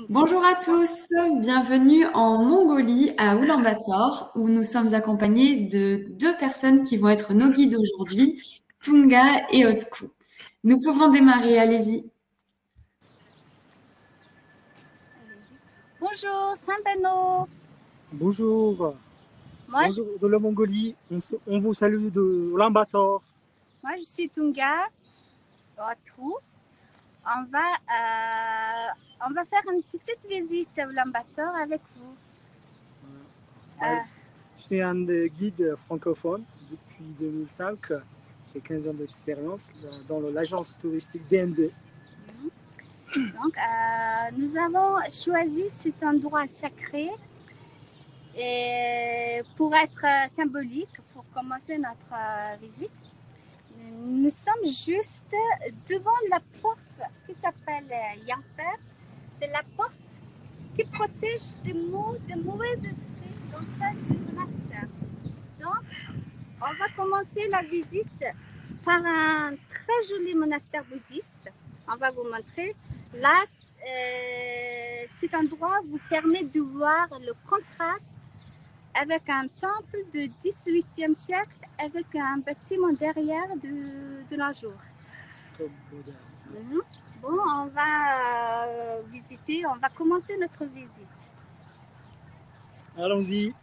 Bonjour à tous, bienvenue en Mongolie à Oulan-Bator où nous sommes accompagnés de deux personnes qui vont être nos guides aujourd'hui, Tunga et Otku. Nous pouvons démarrer, allez-y. Bonjour, Saint-Beno. Bonjour, Moi, bonjour de la Mongolie, on vous salue de Ulaanbaatar. moi, je suis Tunga. Otku. On va, on va faire une petite visite à Ulaanbaatar avec vous. Je suis un des guides francophones depuis 2005. J'ai 15 ans d'expérience dans l'agence touristique DND. Donc, nous avons choisi cet endroit sacré et pour être symbolique, pour commencer notre visite. Nous sommes juste devant la porte qui s'appelle Yamper. C'est la porte qui protège des mauvais esprits d'entrée du monastère. Donc, on va commencer la visite par un très joli monastère bouddhiste. On va vous montrer. Là, cet endroit vous permet de voir le contraste avec un temple du XVIIIe siècle, avec un bâtiment derrière de nos jours. Bon, on va visiter, on va commencer notre visite. Allons-y.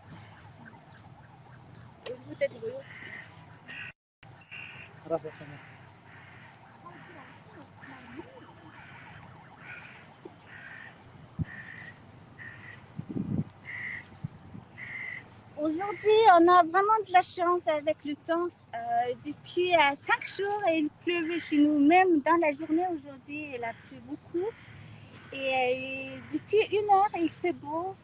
Aujourd'hui, on a vraiment de la chance avec le temps. Depuis 5 jours, il pleuvait chez nous, même dans la journée aujourd'hui, il a plu beaucoup. Et depuis 1 heure, il fait beau,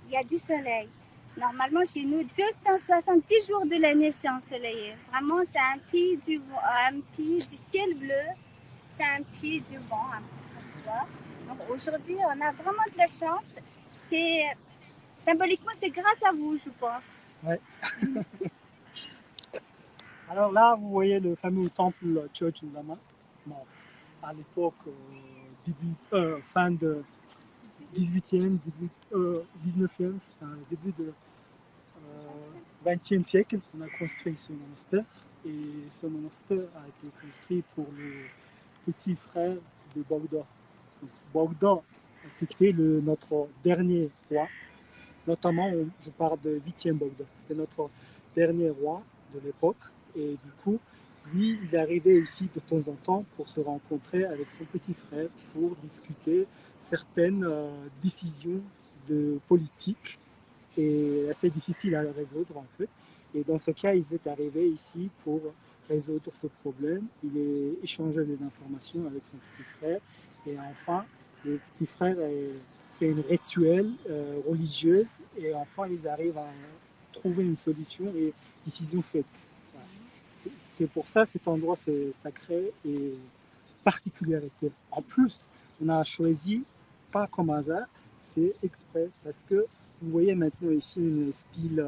il y a du soleil. Normalement, chez nous, 270 jours de l'année, c'est ensoleillé. Vraiment, c'est un pays du ciel bleu, c'est un pays du vent. Donc aujourd'hui, on a vraiment de la chance. Symboliquement, c'est grâce à vous, je pense. Ouais. Alors là, vous voyez le fameux temple Church Lama. Bon, à l'époque, fin de 18e, 19e, début de 20e siècle, on a construit ce monastère. Et ce monastère a été construit pour le petit frère de Bogda. Bogda, c'était notre dernier roi. Notamment, je parle de 8e Bogda. C'était notre dernier roi de l'époque. Et du coup, lui, il arrivait ici de temps en temps pour se rencontrer avec son petit frère pour discuter certaines décisions de politique et assez difficiles à résoudre en fait. Et dans ce cas, ils étaient arrivés ici pour résoudre ce problème. Il a échangé des informations avec son petit frère et enfin, le petit frère fait une rituel religieuse et enfin, ils arrivent à trouver une solution et décision faite. C'est pour ça cet endroit c'est sacré et particularité. En plus, on a choisi, pas comme hasard, c'est exprès parce que vous voyez maintenant ici un style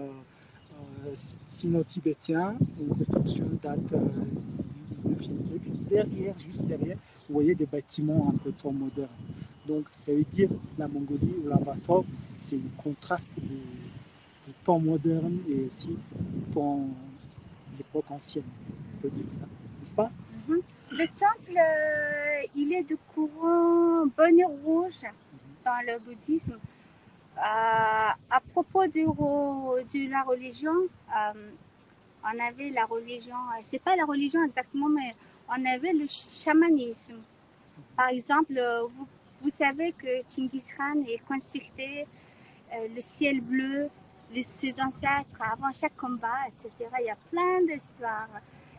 sino-tibétain, une construction date du 19e siècle. Derrière, juste derrière, vous voyez des bâtiments un peu trop modernes. Donc ça veut dire la Mongolie ou l'Avatar, c'est le contraste du temps moderne et aussi du temps de l'époque ancienne, on peut dire ça, n'est-ce pas? Le temple, il est de courant bonnet rouge dans le bouddhisme. À propos de la religion, on avait la religion, c'est pas la religion exactement, mais on avait le chamanisme. Par exemple, vous savez que Genghis Khan est consulté le ciel bleu, ses ancêtres avant chaque combat, etc. Il y a plein d'histoires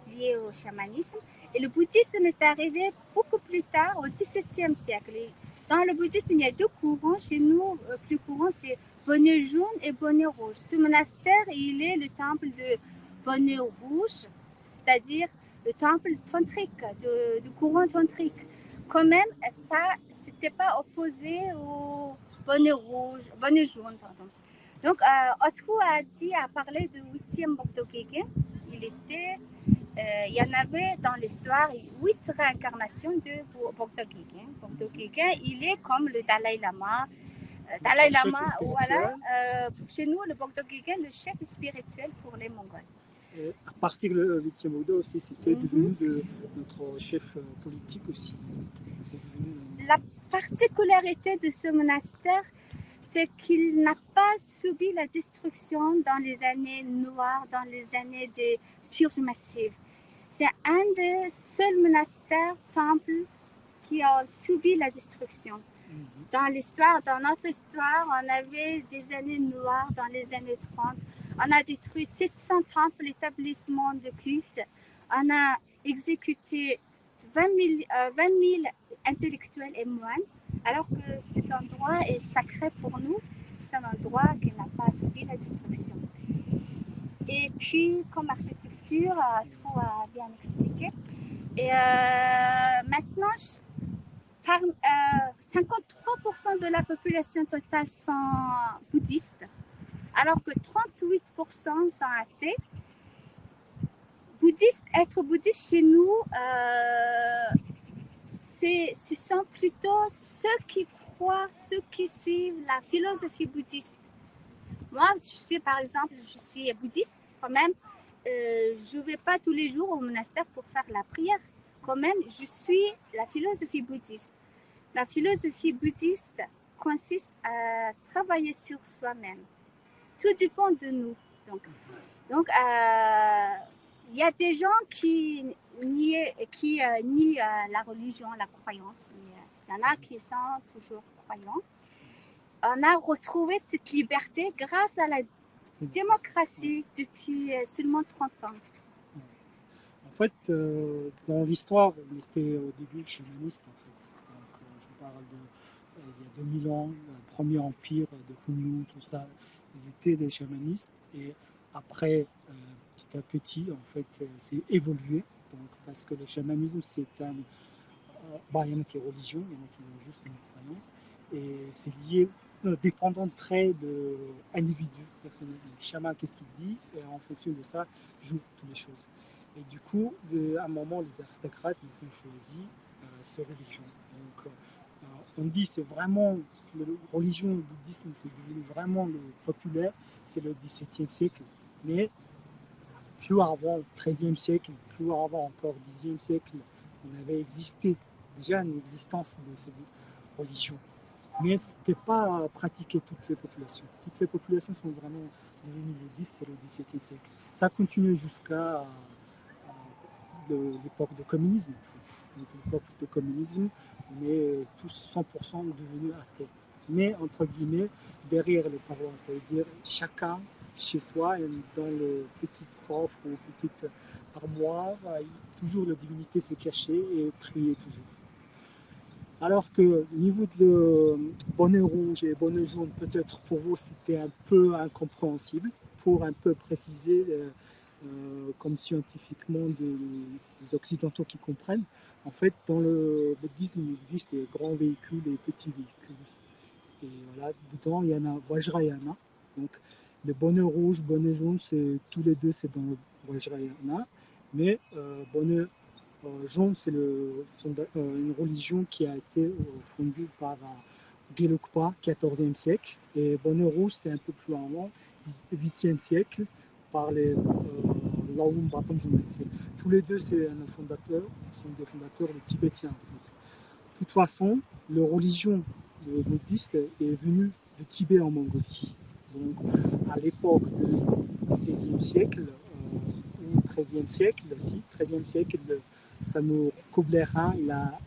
liées au chamanisme. Et le bouddhisme est arrivé beaucoup plus tard, au XVIIe siècle. Et dans le bouddhisme, il y a 2 courants. Chez nous, le plus courant, c'est bonnet jaune et bonnet rouge. Ce monastère, il est le temple de bonnet rouge, c'est-à-dire le temple tantrique, de courant tantrique. Quand même, ça, c'était pas opposé au bonnet rouge, bonnet jaune, pardon. Donc, Otku a parlé de 8e Bogdo Gege. Il était il y en avait dans l'histoire 8 réincarnations de Bogdo Gegen. Bogdo Gegen, il est comme le Dalai Lama. Dalai Lama, voilà. Chez nous, le Bogdo Gegen, le chef spirituel pour les Mongols. Et à partir du 8e Bogdo aussi, c'était devenu notre chef politique aussi. La particularité de ce monastère, c'est qu'il n'a pas subi la destruction dans les années noires, dans les années des purges massives. C'est un des seuls monastères, temples, qui a subi la destruction. Dans l'histoire, dans notre histoire, on avait des années noires dans les années 30. On a détruit 700 temples, établissements de culte. On a exécuté 20 000 intellectuels et moines, alors que cet endroit est sacré pour nous. C'est un endroit qui n'a pas subi la destruction. Et puis, comme architecture, tout a bien expliqué. Et maintenant, 53% de la population totale sont bouddhistes, alors que 38% sont athées. Être bouddhiste chez nous, ce sont plutôt ceux qui croient, ceux qui suivent la philosophie bouddhiste. Moi, par exemple, je suis bouddhiste, quand même, je ne vais pas tous les jours au monastère pour faire la prière. Quand même, je suis la philosophie bouddhiste. La philosophie bouddhiste consiste à travailler sur soi-même. Tout dépend de nous. Donc, il y a des gens qui nient la religion, la croyance. Il y en a qui sont toujours croyants. On a retrouvé cette liberté grâce à la démocratie depuis seulement 30 ans. En fait, dans l'histoire, on était au début chamanistes. En fait. Donc, je parle il y a 2000 ans, le premier empire de Hunnu, tout ça, ils étaient des chamanistes. Et après, petit à petit, en fait, c'est évolué. Donc, parce que le chamanisme, c'est il y en a qui est religion, il y en a qui ont juste une croyance. Et c'est lié, dépendant de traits de individu personnel. Le chaman, qu'est-ce qu'il dit? Et en fonction de ça, joue toutes les choses. Et du coup, à un moment, les aristocrates, ils ont choisi ces religions. Donc, on dit c'est vraiment, la religion, le bouddhisme, c'est devenu vraiment le populaire, c'est le XVIIe siècle. Mais plus avant, le XIIIe siècle, plus avant encore, le Xe siècle, on avait existé déjà une existence de ces religions. Mais ce n'était pas pratiqué toutes les populations. Toutes les populations sont vraiment devenues bouddhistes, c'est le XVIIe siècle. Ça continue jusqu'à l'époque du communisme. En fait. Donc, l'époque du communisme, on est tous 100% devenus athées. Mais, entre guillemets, derrière les parois, ça veut dire chacun chez soi, dans le petit coffre ou petite armoire, toujours la divinité s'est cachée et priait toujours. Alors que au niveau de bonnet rouge et bonnet jaune, peut-être pour vous c'était un peu incompréhensible, pour un peu préciser comme scientifiquement des occidentaux qui comprennent. En fait, dans le bouddhisme, il existe des grands véhicules et des petits véhicules. Et voilà, dedans, il y en a Vajrayana. Donc, le bonnet rouge, bonnet jaune, tous les deux, c'est dans le Vajrayana. Mais bonnet jaune, c'est une religion qui a été fondée par Gelugpa, 14e siècle. Et bonnet rouge, c'est un peu plus avant, 8e siècle, par les Lawum Batam Jumetse. Tous les deux, c'est un fondateur, sont des fondateurs tibétiens. En fait. De toute façon, la religion bouddhiste est venue de Tibet en Mongolie. Donc, à l'époque du XVIe siècle ou XIIIe siècle, le fameux Kubler Khan, il a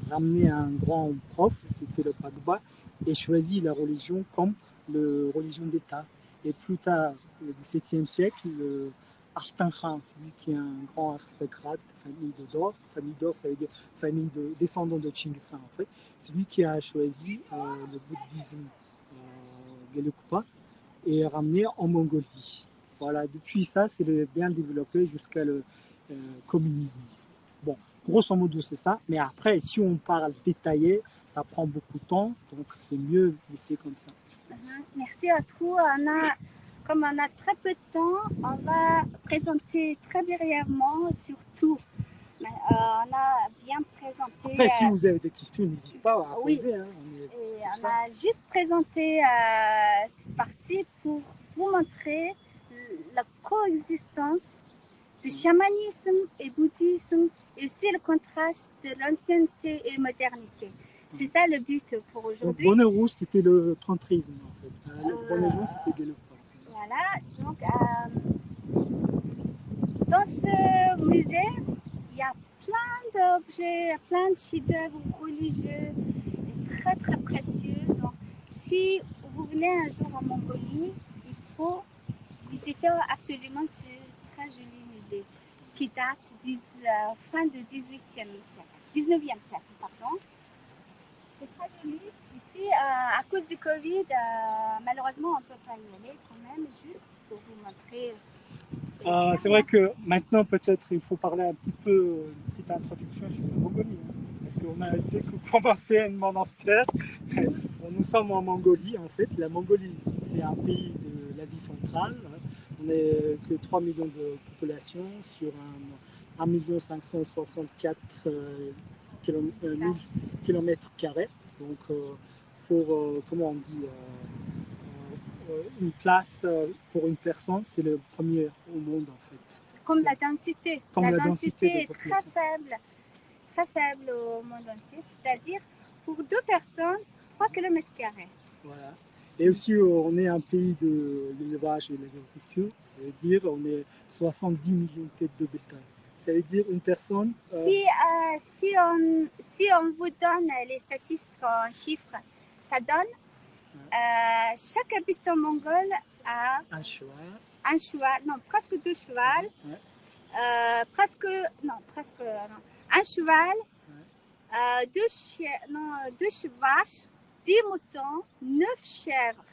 ramené un grand prof, c'était le Pagba, et choisi la religion comme la religion d'État. Et plus tard, le XVIIe siècle, le Artan Khan, celui qui est un grand aristocrate, famille d'or, ça veut dire famille de descendants de Chinggis Khan en fait, c'est lui qui a choisi le bouddhisme Gelugpa et ramené en Mongolie. Voilà, depuis ça, c'est bien développé jusqu'à le communisme. Bon, grosso modo, c'est ça. Mais après, si on parle détaillé, ça prend beaucoup de temps. Donc, c'est mieux laisser comme ça, je pense. Merci à tous. comme on a très peu de temps, on va présenter très brièvement sur tout. Mais, on a bien présenté. Après, si vous avez des questions, n'hésitez pas à oui. poser. Hein, On a juste présenté cette partie pour vous montrer la coexistence du chamanisme et bouddhisme et aussi le contraste de l'ancienneté et modernité. C'est ça le but pour aujourd'hui. Bonnet rouge, c'était le trentrisme en fait. Le bonnet jaune, c'était le léopard. Voilà, donc dans ce musée, il y a plein d'objets, plein de chefs-d'œuvre religieux très très précieux. Donc, si vous venez un jour en Mongolie, il faut visiter absolument ce très joli musée qui date fin du 19e siècle. Pardon. C'est très joli. Ici, à cause du Covid, malheureusement, on ne peut pas y aller quand même, juste pour vous montrer. C'est vrai que maintenant, peut-être, il faut parler un petit peu, une petite introduction sur la Mongolie. Hein, parce qu'on a été commencé un monastère. Nous sommes en Mongolie, en fait. La Mongolie, c'est un pays de l'Asie centrale. On n'est que 3 millions de population sur 1 564 kilomètres carrés. Donc, pour, comment on dit, une place pour une personne, c'est le premier au monde en fait. Comme la densité. Comme la densité est très faible au monde entier, c'est-à-dire pour 2 personnes, 3 km². Voilà. Et aussi, on est un pays de l'élevage et de l'agriculture, ça veut dire on est 70 millions de têtes de bétail. Ça veut dire une personne. Si on vous donne les statistiques en chiffres, ça donne chaque habitant mongol a un cheval. Presque 2 chevaux. Un cheval, 2 vaches, 10 moutons, 9 chèvres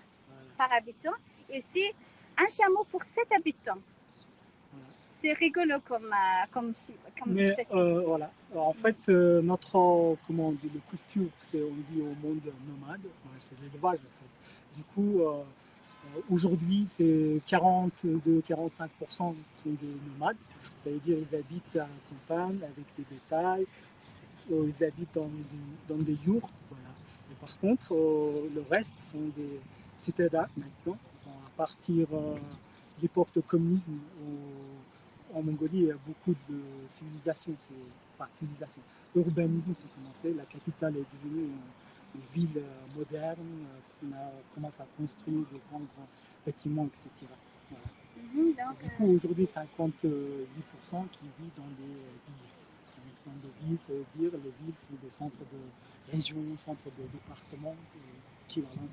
par habitant et aussi un chameau pour 7 habitants. C'est rigolo comme statistique. Voilà. En fait, notre culture, c'est on dit au monde nomade, c'est l'élevage en fait. Du coup, aujourd'hui, c'est 42-45% sont des nomades. Ça veut dire qu'ils habitent à la campagne avec des bétails, ils habitent dans des yurts. Voilà. Et par contre, le reste sont des citadins maintenant. À partir du communisme en Mongolie, il y a beaucoup de civilisation. L'urbanisme s'est commencé, la capitale est devenue une ville moderne, on a commencé à construire de grands bâtiments, etc. Voilà. Du coup, aujourd'hui, 58% qui vivent dans des villes. Dans des villes, ça veut dire les villes, c'est des centres de région, centres de département, équivalent.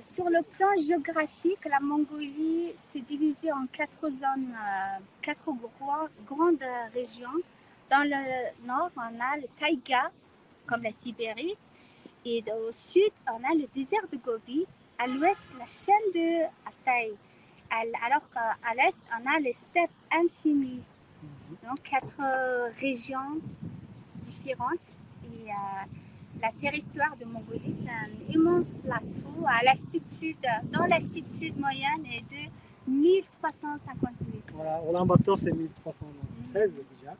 Sur le plan géographique, la Mongolie s'est divisée en 4 zones, 4 grandes régions. Dans le nord, on a le taïga, comme la Sibérie, et au sud, on a le désert de Gobi, à l'ouest, la chaîne de Altaï, alors qu'à l'est, on a les steppes infinies. Donc, 4 régions différentes. Et le territoire de Mongolie, c'est un immense plateau dans l'altitude moyenne est de 1358. Voilà, Ulaanbaatar, c'est 1313 déjà.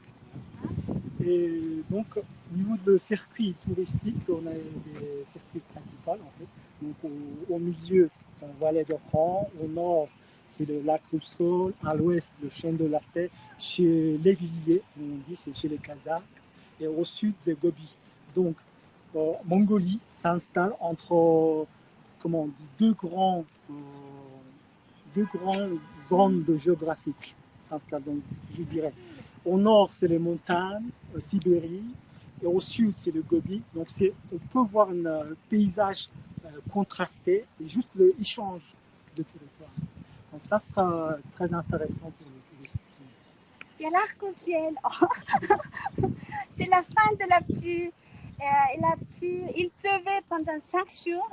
Et donc, au niveau de circuit touristique, on a des circuits principaux en fait. Donc, au milieu, Vallée de Khan, au nord, c'est le lac Roussol, à l'ouest, le chêne de l'Arté, chez les Villiers, on dit c'est chez les Kazakhs, et au sud, les Gobi. Donc, Mongolie s'installe entre, comment on dit, deux grandes zones de géographique. S'installe donc, je dirais. Au nord, c'est les montagnes, Sibérie, et au sud, c'est le Gobi. Donc, on peut voir un paysage contrasté et juste l'échange de territoire. Donc, ça sera très intéressant pour les touristes. Il y a l'arc-en-ciel. C'est la fin de la pluie. Il pleuvait pendant 5 jours.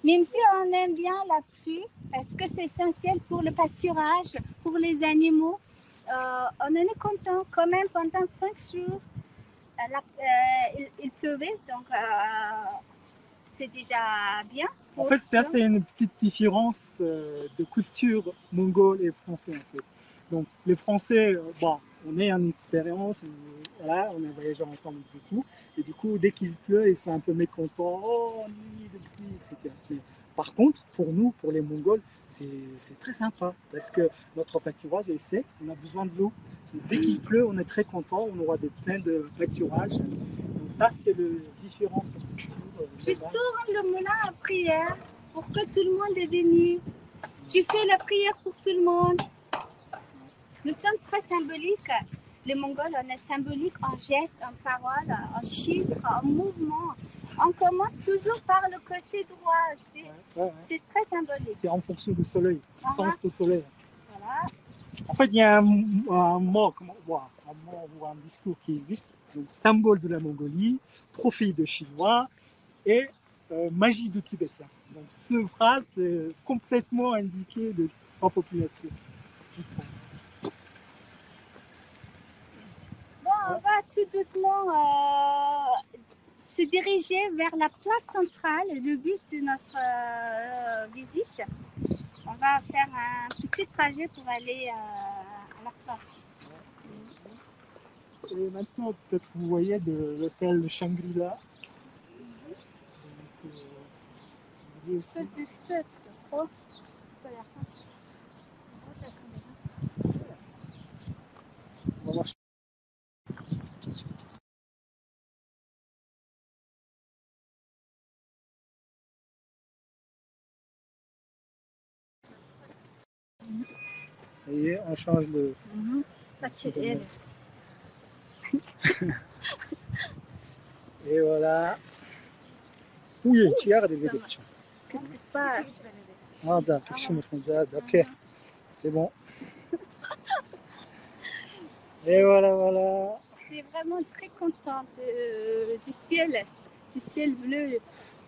Même si on aime bien la pluie, parce que c'est essentiel pour le pâturage, pour les animaux, on en est content quand même pendant 5 jours. Il pleuvait, donc c'est déjà bien. En fait, ça, c'est une petite différence de culture mongole et français, en fait. Donc, les Français, bon, on est en expérience, voilà, on a voyagé ensemble beaucoup, et du coup, dès qu'il pleut, ils sont un peu mécontents, oh, nuit de pluie, etc. Mais, par contre, pour nous, pour les Mongols, c'est très sympa, parce que notre pâturage est sec, on a besoin de l'eau. Dès qu'il pleut, on est très content, on aura plein de pâturage. Donc ça, c'est la différence de culture. Je tourne le moulin à prière pour que tout le monde est béni. Je fais la prière pour tout le monde. Nous sommes très symboliques. Les Mongols, on est symbolique en gestes, en paroles, en chiffres, en mouvements. On commence toujours par le côté droit. C'est très symbolique. C'est en fonction du soleil, sens du soleil. Voilà. En fait, il y a un mot ou un discours qui existe, donc symbole de la Mongolie, profil de Chinois et magie du Tibet. Donc, cette phrase est complètement indiquée de la population. Bon, on va tout doucement se diriger vers la place centrale, le but de notre visite. On va faire un petit trajet pour aller à la place. Et maintenant, peut-être vous voyez de l'hôtel Shangri-La. On va voir. Ça y est, on change de... Et voilà. Oui, tu as regardé. Qu'est-ce qui se passe? Ok, c'est bon. Et voilà. Je suis vraiment très contente du ciel bleu.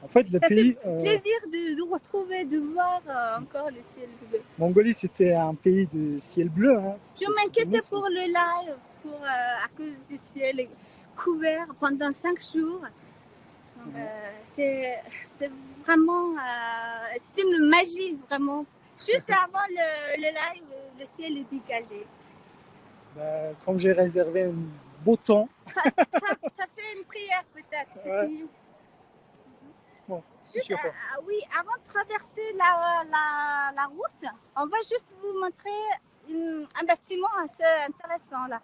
En fait, le Ça pays... fait plaisir de retrouver, de voir encore le ciel bleu. Mongolie, c'était un pays de ciel bleu. Hein. Je m'inquiétais pour le live, à cause du ciel couvert pendant 5 jours. Donc, c'est vraiment... c'est une magie, vraiment. Juste avant le live, le ciel est dégagé. Bah, comme j'ai réservé un beau temps. T'as fait une prière peut-être cette nuit. Bon, juste, oui, avant de traverser la route, on va juste vous montrer un bâtiment assez intéressant là.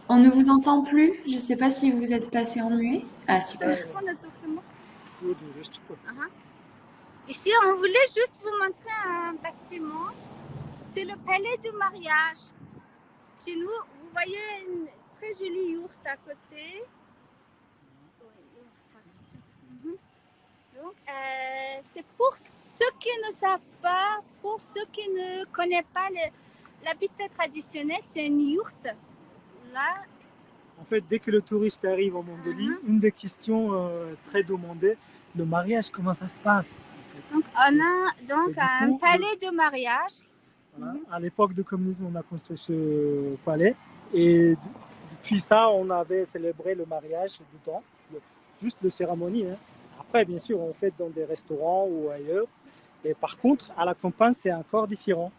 On ne vous entend plus. Je ne sais pas si vous êtes passé en muet. Ah, super. Ici, on voulait juste vous montrer un bâtiment. C'est le palais de mariage. Chez nous, vous voyez une très jolie yourte à côté. Donc, c'est pour ceux qui ne savent pas, pour ceux qui ne connaissent pas l'habitat traditionnel, c'est une yourte. Là. En fait, dès que le touriste arrive en Mongolie, une des questions très demandées, le mariage, comment ça se passe en fait. Donc, on a donc un palais de mariage. Voilà. À l'époque du communisme, on a construit ce palais et depuis ça, on avait célébré le mariage dedans, juste la cérémonie. Hein. Après, bien sûr, on fait dans des restaurants ou ailleurs. Et par contre, à la campagne, c'est encore différent.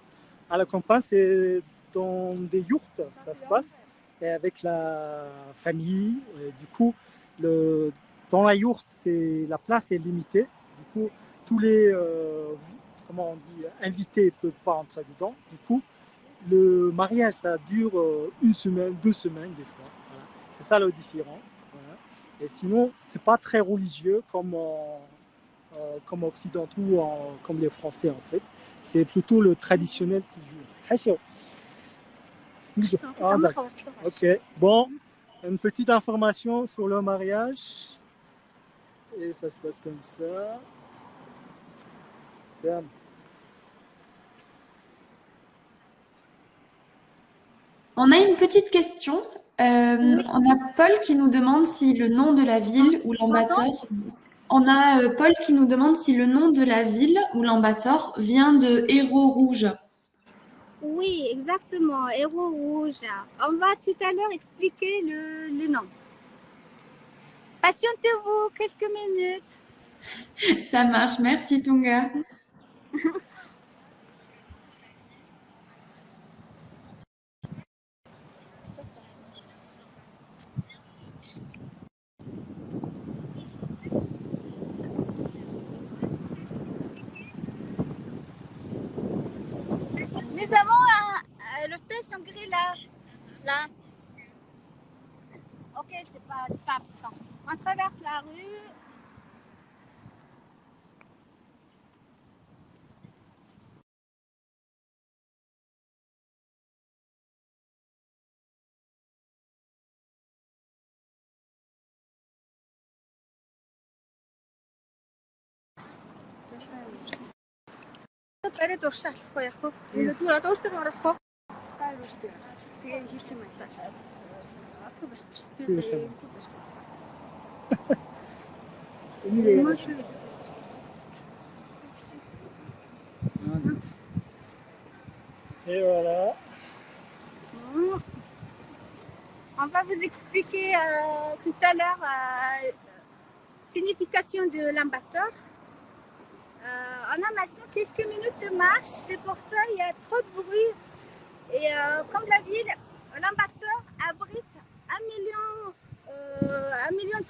À la campagne, c'est dans des yourtes, ça se passe, et avec la famille. Du coup, dans la yourte, la place est limitée. Du coup, tous les invités ne peuvent pas entrer dedans. Du coup, le mariage, ça dure 1 semaine, 2 semaines des fois. Voilà. C'est ça la différence. Voilà. Et sinon, c'est pas très religieux comme occidentaux, comme les Français en fait. C'est plutôt le traditionnel qui joue. Ah, d'accord. Ok. Bon, une petite information sur le mariage. Et ça se passe comme ça. On a une petite question. On a Paul qui nous demande si le nom de la ville ou l'ambator. On a Paul qui nous demande si le nom de la ville ou l'ambator vient de Héros Rouge. Oui, exactement, Héros Rouge. On va tout à l'heure expliquer le nom. Patientez-vous quelques minutes. Ça marche, merci Tunga. Nous avons l'hôtel Shangri-La. Là. Ok, c'est pas important. On traverse la rue. Et voilà. On va vous expliquer tout à l'heure la signification de l'ambator. On a maintenant quelques minutes de marche, c'est pour ça il y a trop de bruit. Et comme la ville, l'ambator abrite 1,3 million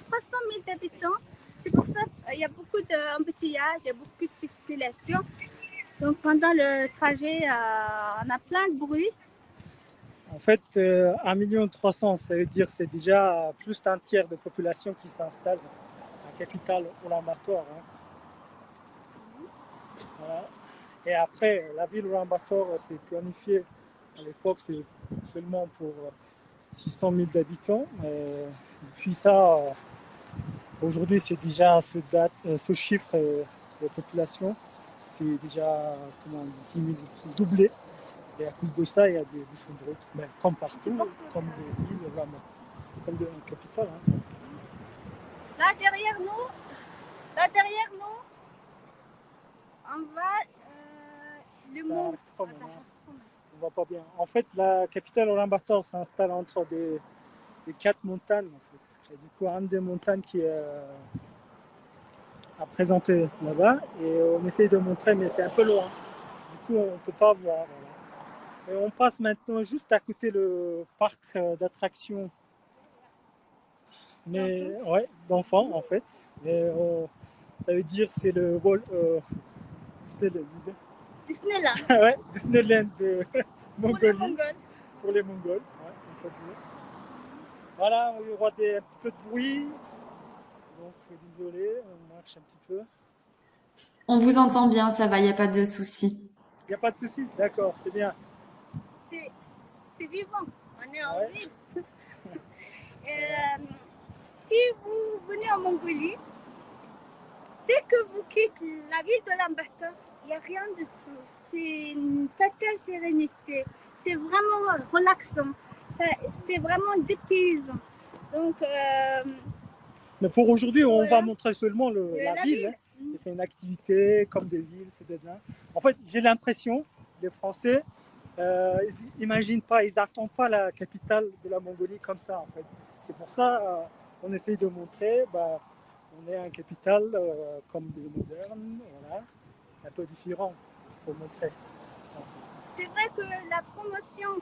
d'habitants. C'est pour ça qu'il y a beaucoup d'embouteillages, il y a beaucoup de circulation. Donc pendant le trajet, on a plein de bruit. En fait, 1,3 million, ça veut dire que c'est déjà plus d'un tiers de population qui s'installe à la capitale Ulaanbaatar. Hein. Voilà. Et après, la ville Ulaanbaatar, c'est planifié à l'époque, c'est seulement pour 600 000 habitants. Puis ça, aujourd'hui, c'est déjà ce chiffre de population, c'est déjà 6 000, c'est doublé. Et à cause de ça, il y a des bouchons de route, mais comme partout, comme les villes, comme de la capitale. Hein. Là derrière nous, on va le mont. On voit pas bien. En fait, la capitale Ulaanbaatar s'installe entre des 4 montagnes. En fait. Et du coup, une des montagnes qui est à présenter là-bas. Et on essaye de montrer, mais c'est un peu loin. Du coup, on ne peut pas voir. Voilà. Et on passe maintenant juste à côté le parc d'attractions, mais ouais, d'enfants en fait. Mais ça veut dire c'est le Disneyland. ouais, Disneyland de Mongolie. Pour les Mongols. Ouais, on peut dire. Voilà, il y aura un petit peu de bruit, donc désolé, on marche un petit peu. On vous entend bien, ça va, il n'y a pas de souci. Il n'y a pas de souci, d'accord, c'est bien. C'est vivant, on est en ville. Si vous venez en Mongolie, dès que vous quittez la ville de Ulaanbaatar, il n'y a rien de tout. C'est une totale sérénité. C'est vraiment relaxant. C'est vraiment dépaysant. Donc, mais pour aujourd'hui, on voilà. va montrer seulement la ville. Et c'est une activité comme des villes, c'est des nains. En fait, j'ai l'impression, les Français, ils n'imaginent pas, ils n'attendent pas la capitale de la Mongolie comme ça, en fait. C'est pour ça on essaye de montrer, on est une capitale comme des modernes, voilà, un peu différent pour montrer. C'est vrai que la promotion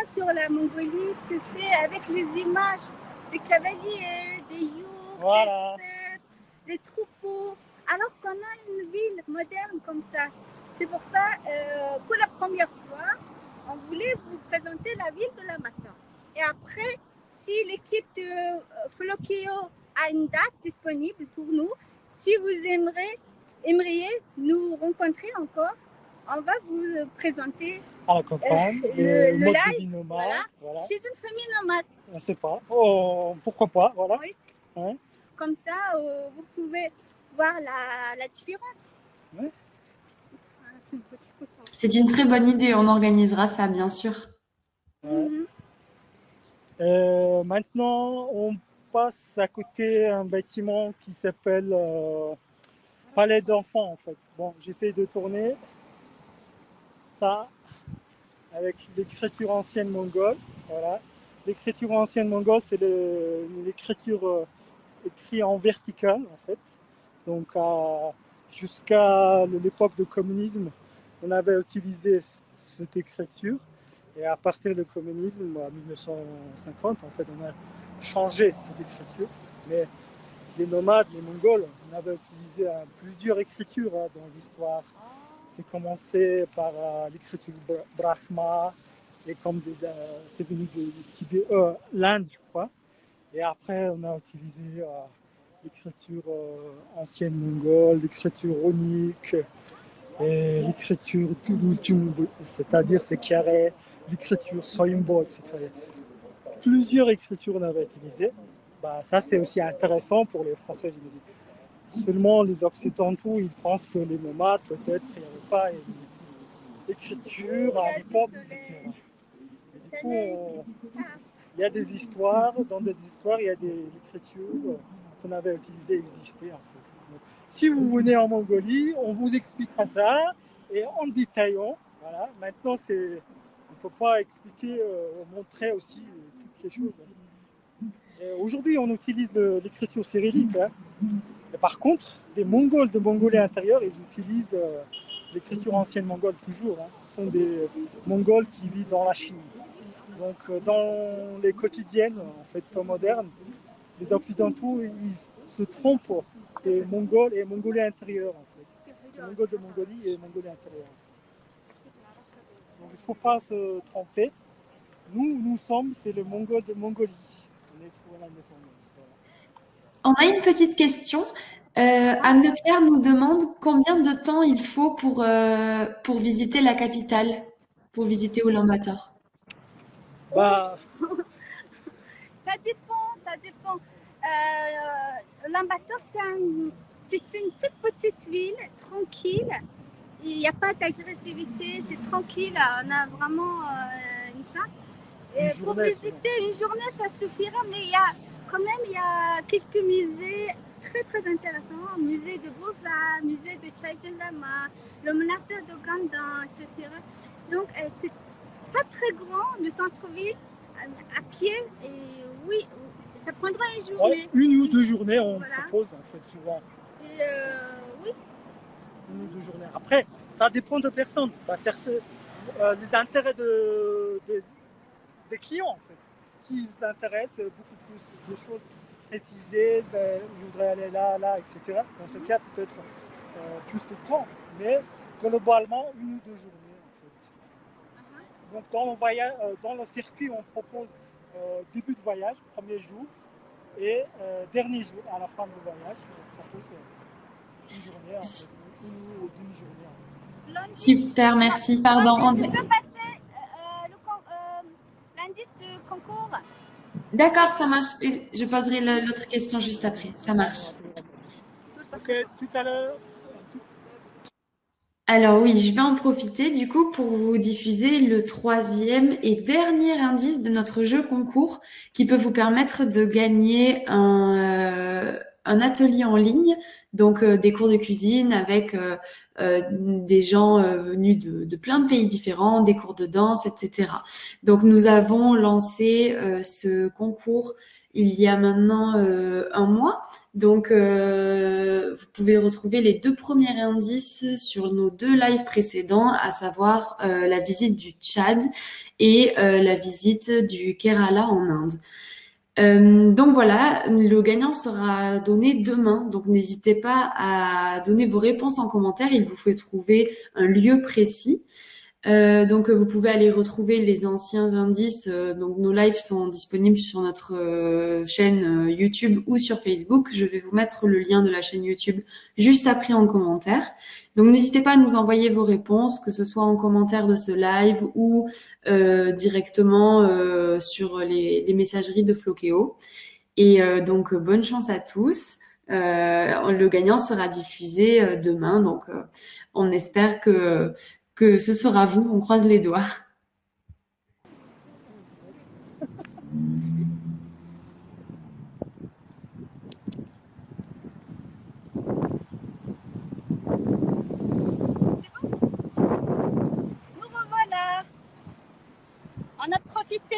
sur la Mongolie se fait avec les images des cavaliers, des yourtes, voilà. des steppes, des troupeaux, alors qu'on a une ville moderne comme ça. C'est pour ça, pour la première fois, on voulait vous présenter la ville de Ulaanbaatar. Et après, si l'équipe de Flokio a une date disponible pour nous, si vous aimeriez nous rencontrer encore, on va vous présenter à la campagne, le mode live, de vie nomade, voilà. Chez une famille nomade. On ne sait pas, pourquoi pas, voilà. Oui. Hein? Comme ça, vous pouvez voir la différence. Ouais. C'est une très bonne idée, on organisera ça, bien sûr. Ouais. Maintenant, on passe à côté un bâtiment qui s'appelle Palais d'enfants en fait. Bon, j'essaie de tourner ça avec l'écriture ancienne mongole. Voilà. L'écriture ancienne mongole, c'est l'écriture écrite en vertical en fait. Donc jusqu'à l'époque du communisme, on avait utilisé cette écriture. Et à partir du communisme, en 1950, en fait, on a changé cette écriture. Mais les nomades, les Mongols, on avait utilisé plusieurs écritures dans l'histoire. C'est commencé par l'écriture Brahma, et comme c'est venu de Tibet, l'Inde, je crois. Et après, on a utilisé l'écriture ancienne mongole, l'écriture runique, et l'écriture Tulutum, c'est-à-dire c'est carré, l'écriture Soyumbo, etc. Plusieurs écritures on avait utilisées. Bah, ça, c'est aussi intéressant pour les Français, j'imagine. Seulement, les Occidentaux, ils pensent que les nomades, peut-être, il n'y avait pas d'écriture à l'époque, etc. Et du coup, il y a des histoires, dans des histoires, il y a des écritures qu'on avait utilisées, existaient, en fait. Donc, si vous venez en Mongolie, on vous expliquera ça, et en détaillant, voilà. Maintenant, on ne peut pas expliquer, montrer aussi toutes les choses. Aujourd'hui, on utilise l'écriture cyrillique. Hein. Et par contre, des Mongols de Mongolie intérieure, ils utilisent l'écriture ancienne mongole toujours. Hein. Ce sont des Mongols qui vivent dans la Chine. Donc, dans les quotidiennes, en fait, temps modernes, les Occidentaux, ils se trompent des Mongols et Mongolie intérieure, en fait. Les Mongols de Mongolie et Mongolie intérieure. Donc, il ne faut pas se tromper. Nous sommes, c'est le Mongol de Mongolie. On est pour l'indépendance. On a une petite question. Anne-Claire nous demande combien de temps il faut pour visiter la capitale, pour visiter Ulaanbaatar. Bah, Ça dépend, ça dépend. Ulaanbaatar, c'est une toute petite ville, tranquille. Il n'y a pas d'agressivité, c'est tranquille. On a vraiment une chance. Et pour visiter une journée, ça suffira, mais il y a quelques musées très très intéressants. Musée de Boza, musée de Chaijen Lama, le monastère de Gandon, etc. Donc c'est pas très grand, le centre-ville, à pied. Et oui, ça prendra une journée. Une ou deux journées, on propose en fait souvent. Et oui. Une ou deux journées. Après, ça dépend de personnes. Bah, les intérêts des clients en fait. S'ils intéressent beaucoup plus de choses précisées, je voudrais aller là, etc. Dans ce cas, peut-être plus de temps. Mais globalement, une ou deux journées en fait. Donc dans le circuit, on propose début de voyage, premier jour, et dernier jour, à la fin du voyage, on propose une journée, en fait, une ou demi-journée. Super, merci. Pardon. Tu peux passer l'indice de concours. D'accord, ça marche. Je poserai l'autre question juste après. Ça marche. Ok, tout à l'heure. Alors oui, je vais en profiter du coup pour vous diffuser le troisième et dernier indice de notre jeu concours qui peut vous permettre de gagner un atelier en ligne, donc des cours de cuisine avec des gens venus de plein de pays différents, des cours de danse, etc. Donc nous avons lancé ce concours il y a maintenant un mois. Donc, vous pouvez retrouver les deux premiers indices sur nos deux lives précédents, à savoir la visite du Tchad et la visite du Kerala en Inde. Donc voilà, le gagnant sera donné demain. Donc n'hésitez pas à donner vos réponses en commentaire. Il vous faut trouver un lieu précis. Donc vous pouvez aller retrouver les anciens indices. Donc nos lives sont disponibles sur notre chaîne YouTube ou sur Facebook. Je vais vous mettre le lien de la chaîne YouTube juste après en commentaire. Donc n'hésitez pas à nous envoyer vos réponses, que ce soit en commentaire de ce live ou directement sur les messageries de Flokéo. Et donc bonne chance à tous. Le gagnant sera diffusé demain, donc on espère que ce sera vous. On croise les doigts. Nous revoilà. On a profité.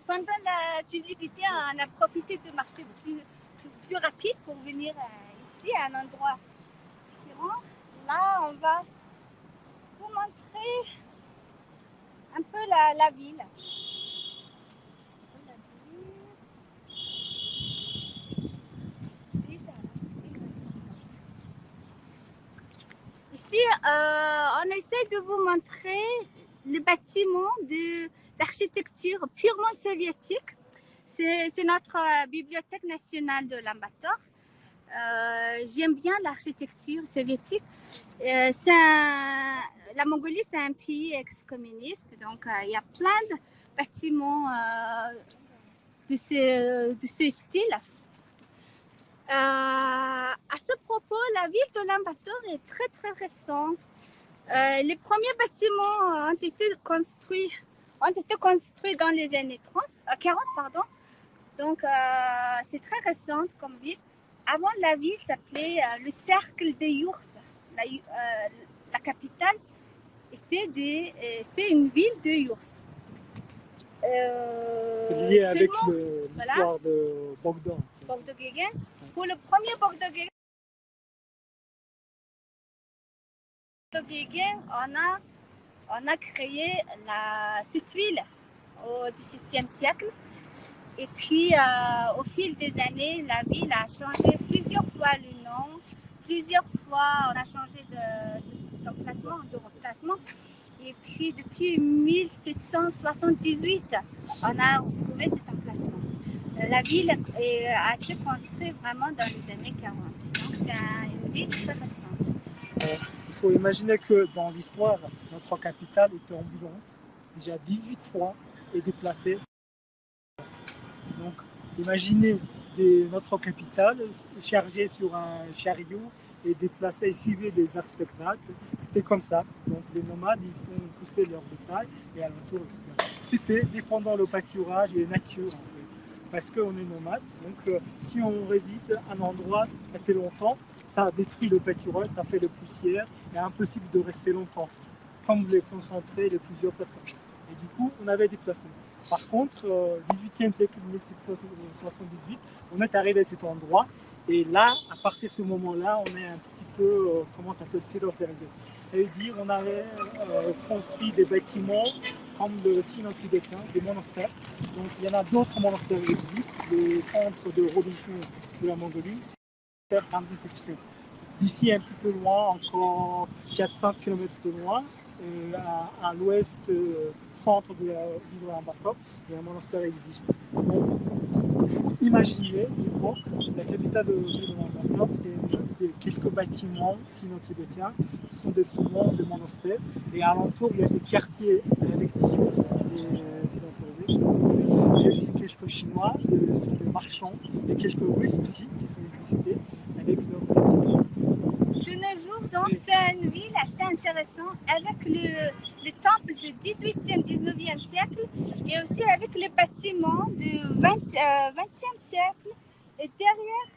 pendant la publicité, on a profité de marcher plus rapide pour venir ici à un endroit différent. Là, on va vous montrer un peu la ville. Ici, on essaie de vous montrer le bâtiment d'architecture purement soviétique. C'est notre bibliothèque nationale de Ulaanbaatar. J'aime bien l'architecture soviétique. La Mongolie, c'est un pays ex-communiste, donc il y a plein de bâtiments de ce style. À ce propos, la ville de Ulaanbaatar est très très récente. Les premiers bâtiments ont été construits dans les années 40, pardon. Donc c'est très récent comme ville. Avant, la ville s'appelait le cercle des yourtes. La capitale était une ville de yourtes. C'est lié avec l'histoire de Bogdan. Bogdogegen. Pour le premier Bogdogegen, on a créé cette ville au XVIIe siècle. Et puis, au fil des années, la ville a changé plusieurs fois le nom. Plusieurs fois, on a changé d'emplacement, de remplacement. Et puis, depuis 1778, on a retrouvé cet emplacement. La ville a été construite vraiment dans les années 40. Donc, c'est une ville très récente. Il faut imaginer que dans l'histoire, notre capitale était environ déjà 18 fois et déplacée. Donc, imaginez notre capitale chargée sur un chariot et déplacée et suivie des aristocrates. C'était comme ça. Donc, les nomades, ils sont poussés leur bétail et alentour, etc. C'était dépendant le pâturage et la nature, en fait. Parce qu'on est nomade. Donc, si on réside à un endroit assez longtemps, ça détruit le pâturage, ça fait de poussière et impossible de rester longtemps, comme les concentrer de plusieurs personnes. Et du coup, on avait déplacé. Par contre, 18e siècle, 1778, on est arrivé à cet endroit. Et là, à partir de ce moment-là, on est un petit peu, commence un peu sédentarisé. Ça veut dire qu'on avait construit des bâtiments comme le Sino tibétain, des monastères. Donc, il y en a d'autres monastères qui existent, les centres de religion de la Mongolie. Ici, un petit peu loin, encore 400 km de loin, à l'ouest centre de la ville de Ulaanbaatar, un monastère existe. Donc, il faut imaginer l'époque, la capitale de Ulaanbaatar, c'est quelques bâtiments sino-tibétains, ce sont des souvent des monastères, et alentour il y a des quartiers avec des yourtes, il y a aussi quelques Chinois, des marchands, et quelques Russes aussi qui sont existés avec leurs bâtiments. De nos jours, donc, c'est une ville assez intéressante avec le temple du 18e, 19e siècle et aussi avec les bâtiments du 20e siècle. Et derrière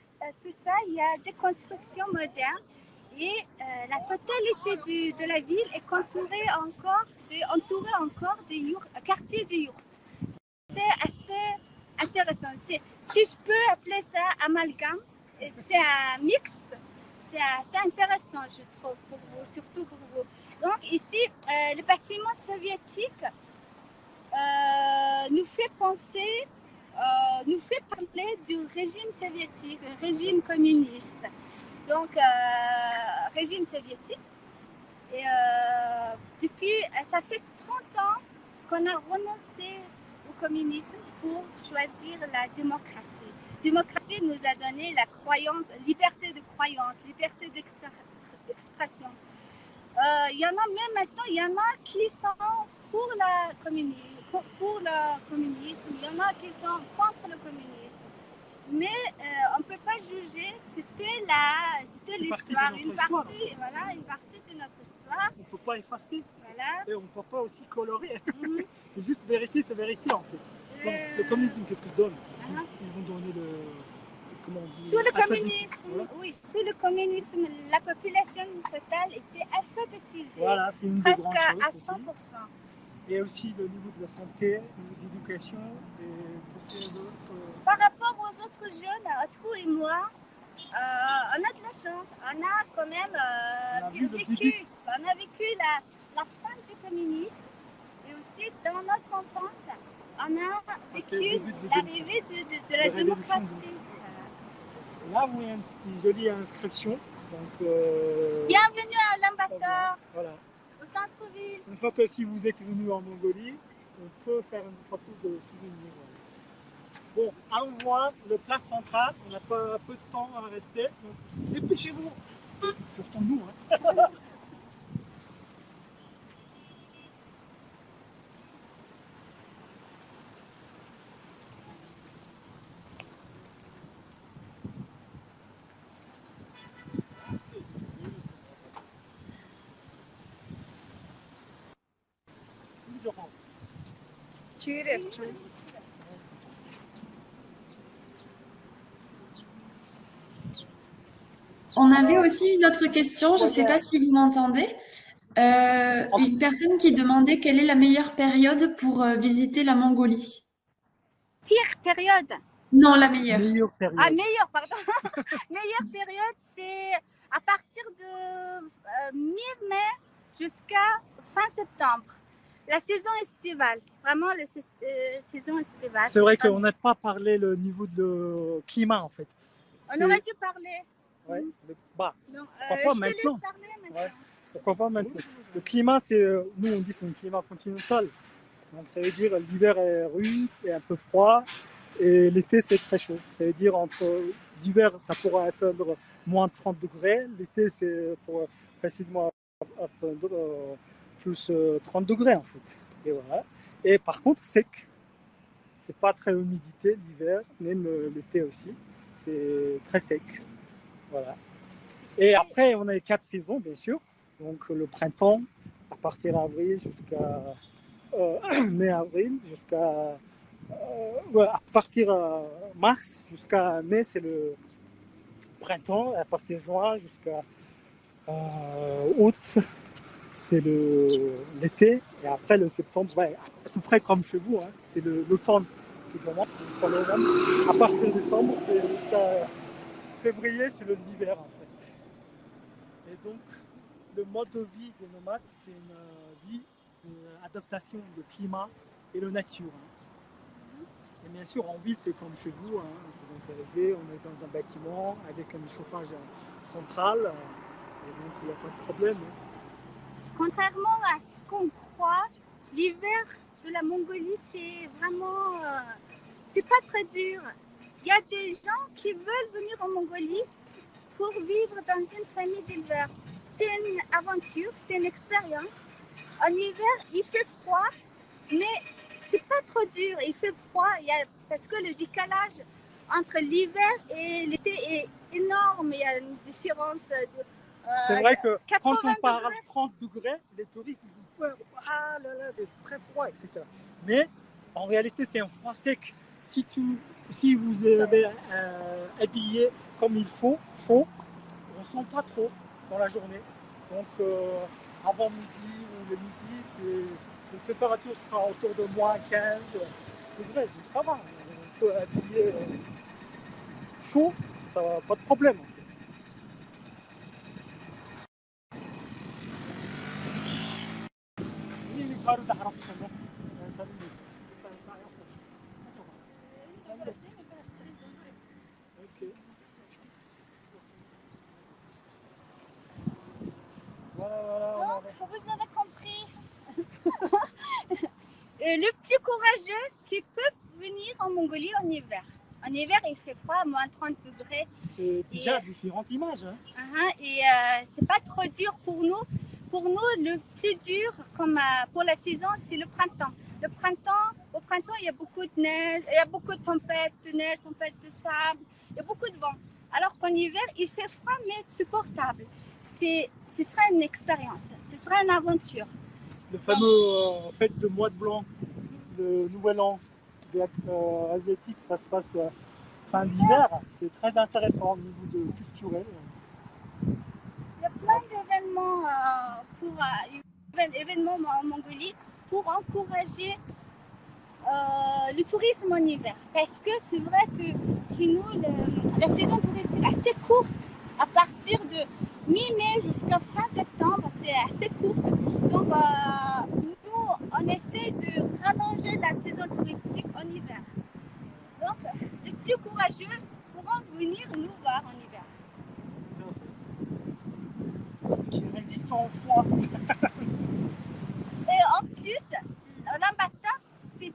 tout ça, il y a des constructions modernes et la totalité de la ville est entourée encore des quartiers de yourtes. C'est assez intéressant. Si je peux appeler ça amalgame, c'est un mixte. C'est assez intéressant, je trouve, pour vous, surtout pour vous. Donc ici, le bâtiment soviétique nous fait penser, nous fait parler du régime soviétique, le régime communiste. Donc, régime soviétique. Et depuis, ça fait 30 ans qu'on a renoncé au communisme pour choisir la démocratie. La démocratie nous a donné la croyance, liberté de croyance, liberté d'expression. Il y en a même maintenant, il y en a qui sont pour le communisme, il y en a qui sont contre le communisme. mais on ne peut pas juger. C'était l'histoire, une partie de notre histoire. On ne peut pas effacer. Voilà. Et on ne peut pas aussi colorer. Mhm. C'est juste vérité, c'est vérité en fait. Donc, le communisme, qu'est-ce qu'ils donnent? Ils vont donner comment on dit, sous le alphabétisme, communisme, voilà. oui, sous le communisme, la population totale était alphabétisée. Voilà, c'est une des presque grandes choses à aussi. 100%. Et aussi le niveau de la santé, le niveau de l'éducation et qu'est-ce qu'il y a d'autre Par rapport aux autres jeunes, Atkou et moi, on a de la chance. On a quand même vécu la fin du communisme et aussi dans notre enfance, on a vécu l'arrivée de la démocratie. Là, vous avez une jolie inscription. Donc, bienvenue à Ulaanbaatar, voilà. au centre-ville. Une fois que si vous êtes venu en Mongolie, on peut faire une photo de souvenir. Bon, allons voir le place centrale. On n'a pas peu de temps à rester. Donc, dépêchez-vous. Surtout nous. Hein. On avait aussi une autre question, je ne sais pas si vous m'entendez. Une personne qui demandait quelle est la meilleure période pour visiter la Mongolie. Pire période. Non, la meilleure. Meilleure période. Ah, meilleure, pardon. Meilleure période, c'est à partir de mi-mai jusqu'à fin septembre. La saison estivale, vraiment la saison estivale. C'est vrai qu'on n'a pas parlé le niveau de climat en fait. On aurait dû parler. Ouais. Bah, Donc, pourquoi pas maintenant? Ouais. Pourquoi pas maintenant? Le climat, c'est nous on dit c'est un climat continental. Donc ça veut dire l'hiver est rude et un peu froid et l'été c'est très chaud. Ça veut dire entre l'hiver ça pourra atteindre moins 30 degrés, l'été c'est pour facilement atteindre plus 30 degrés en fait. Et voilà. Et par contre sec. C'est pas très humidité l'hiver, même l'été aussi. C'est très sec. Voilà. Et après, on a les 4 saisons, bien sûr. Donc le printemps, à partir d'avril jusqu'à mai-avril, jusqu'à à partir mars jusqu'à mai, c'est le printemps. À partir de juin jusqu'à août, c'est l'été. Et après le septembre, ouais, à peu près comme chez vous, hein, c'est l'automne qui commence jusqu'à novembre. À partir de décembre, c'est jusqu'à février, c'est l'hiver en fait. Et donc, le mode de vie des nomades, c'est une vie d'adaptation du climat et de la nature. Hein. Et bien sûr, en ville, c'est comme chez vous, hein, c'est sédentarisé, on est dans un bâtiment avec un chauffage central, et donc il n'y a pas de problème. Hein. Contrairement à ce qu'on croit, l'hiver de la Mongolie, c'est vraiment... c'est pas très dur. Il y a des gens qui veulent venir en Mongolie pour vivre dans une famille d'éleveurs. C'est une aventure, c'est une expérience. En hiver, il fait froid, mais c'est pas trop dur. Il fait froid parce que le décalage entre l'hiver et l'été est énorme. Il y a une différence de... c'est vrai que quand on parle degrés. 30 degrés, les touristes ils ont peur. Ah là là, c'est très froid, etc. Mais en réalité, c'est un froid sec. Si vous avez habillé comme il faut, chaud, on ne sent pas trop dans la journée. Donc avant midi ou le midi, la température sera autour de moins 15 degrés. Donc ça va, on peut habiller chaud, ça va pas de problème. En fait. Okay. Voilà. Donc, vous avez compris. Le petit courageux qui peut venir en Mongolie en hiver. En hiver, il fait froid, moins 30 degrés. C'est déjà différentes images. Hein. Et c'est pas trop dur pour nous. Pour nous, le plus dur, comme pour la saison, c'est le printemps. Le printemps, au printemps, il y a beaucoup de neige, il y a beaucoup de tempêtes de neige, tempêtes de sable, il y a beaucoup de vent. Alors qu'en hiver, il fait froid mais supportable. Ce sera une expérience, ce sera une aventure. Le fameux fête de mois de blanc, le nouvel an asiatique, ça se passe fin d'hiver. C'est très intéressant au niveau de culturel. Il y a plein d'événements en Mongolie pour encourager le tourisme en hiver. Parce que c'est vrai que chez nous, la saison touristique est assez courte. À partir de mi-mai jusqu'à fin septembre, c'est assez court. Donc, nous, on essaie de rallonger la saison touristique en hiver. Donc, les plus courageux pourront venir nous voir en hiver. Qui est résistant au froid. Et en plus, Ulaanbaatar, c'est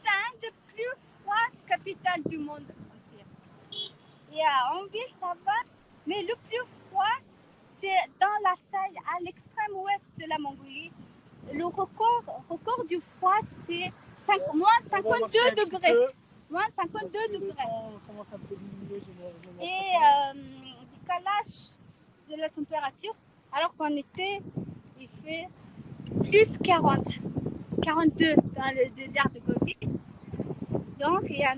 un des plus froides capitales du monde entier. Et en ville, ça va, mais le plus froid, c'est dans la taille à l'extrême ouest de la Mongolie. Le record du froid, c'est moins 52 degrés. Moins 52 degrés. Et décalage de la température, alors qu'en été, il fait plus 40, 42 dans le désert de Gobi. Donc, il y a un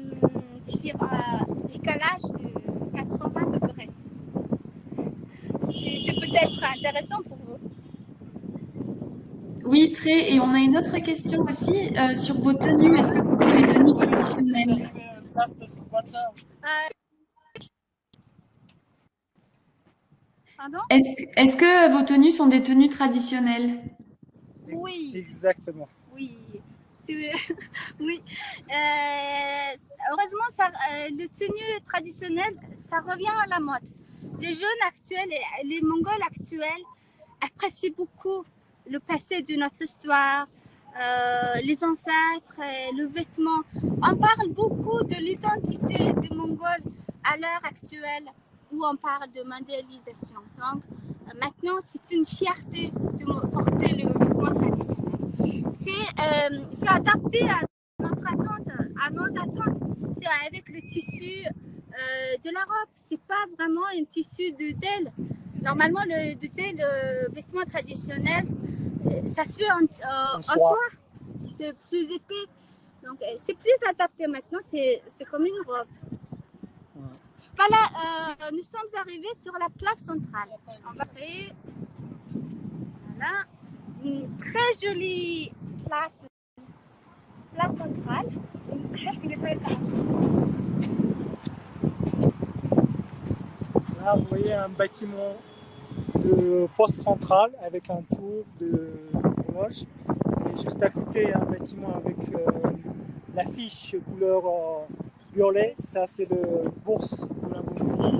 décalage de 80 degrés. C'est peut-être intéressant pour vous. Oui, très. Et on a une autre question aussi sur vos tenues. Est-ce que ce sont les tenues traditionnelles? Pardon? Est-ce que vos tenues sont des tenues traditionnelles? Oui. Exactement. Oui. Oui. Heureusement, le tenue traditionnel, ça revient à la mode. Les jeunes actuels, les Mongols actuels apprécient beaucoup le passé de notre histoire, les ancêtres, le vêtement. On parle beaucoup de l'identité des Mongols à l'heure actuelle où on parle de mondialisation. Donc, maintenant, c'est une fierté de porter le vêtement traditionnel. C'est adapté à notre attente, à nos attentes. C'est avec le tissu de l'Europe. C'est pas vraiment un tissu de DEL. Normalement, le vêtement traditionnel, ça se fait en soie. C'est plus épais. Donc, c'est plus adapté maintenant. C'est comme une robe. Voilà, nous sommes arrivés sur la place centrale. On va créer une très jolie place centrale. Là, vous voyez un bâtiment de poste central avec un tour de horloge. Et juste à côté, un bâtiment avec l'affiche couleur violet. Ça, c'est le bourse de la Mongolie.